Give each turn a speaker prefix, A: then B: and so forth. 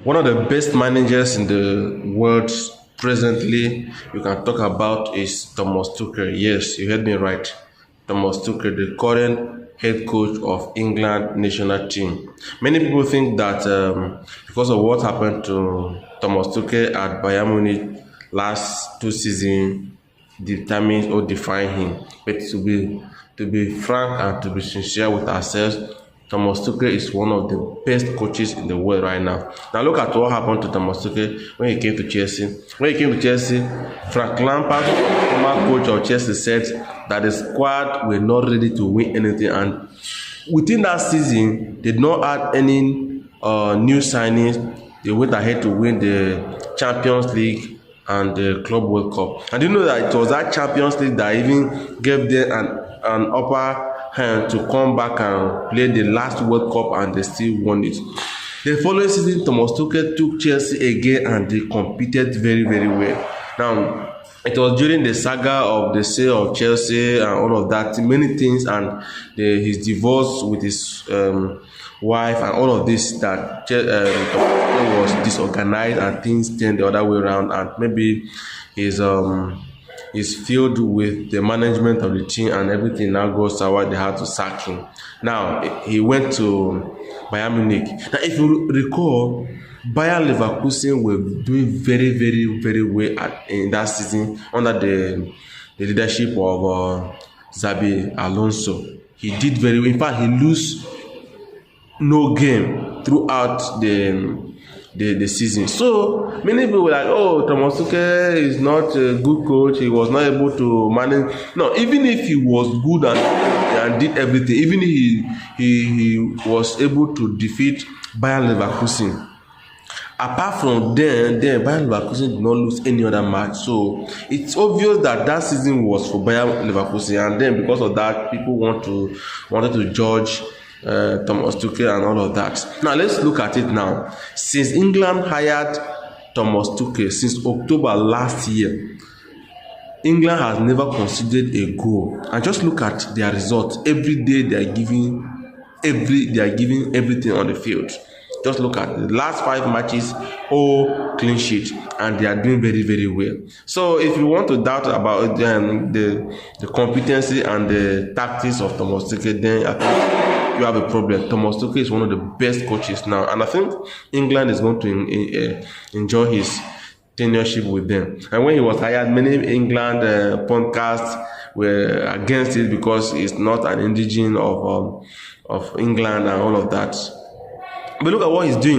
A: One of the best managers in the world presently you can talk about is Thomas Tuchel. Yes, you heard me right. Thomas Tuchel, the current head coach of England national team. Many people think that because of what happened to Thomas Tuchel at Bayern Munich last 2 seasons determine or define him. But to be frank and to be sincere with ourselves, Thomas Tuchel is one of the best coaches in the world right now. Now look at what happened to Thomas Tuchel when he came to Chelsea. When he came to Chelsea, Frank Lampard, former coach of Chelsea, said that the squad were not ready to win anything, and within that season, they did not add any new signings. They went ahead to win the Champions League and the Club World Cup. And you know that it was that Champions League that even gave them an upper hand to come back and play the last World Cup, and they still won it. The following season, Thomas Tuchel took Chelsea again and they competed very, very well. Now, it was during the saga of the sale of Chelsea and all of that, many things, and his divorce with his wife and all of this, that Tuchel was disorganized and things turned the other way around, and maybe his is filled with the management of the team and everything now goes sour. They had to sack him. Now he went to Bayern Munich. Now if you recall, Bayern Leverkusen were doing very, very, very well in that season under the leadership of Xabi Alonso. He did very well. In fact, he lost no game throughout the season. So many people were like, oh, Thomas Tuchel is not a good coach, he was not able to manage. No, even if he was good and did everything, even if he was able to defeat Bayern Leverkusen, apart from then Bayern Leverkusen did not lose any other match. So it's obvious that that season was for Bayern Leverkusen, and then because of that, people wanted to judge Thomas Tuchel and all of that. Now let's look at it now. Since England hired Thomas Tuchel, since October last year, England has never conceded a goal. And just look at their results. Every day they are giving everything on the field. Just look at the last 5 matches, all clean sheet, and they are doing very, very well. So if you want to doubt about the competency and the tactics of Thomas Tuchel, then I think you have a problem. Thomas Tuchel is one of the best coaches now, and I think England is going to enjoy his tenureship with them. And when he was hired, many England podcasts were against it because he's not an indigene of England and all of that. But look at what he's doing.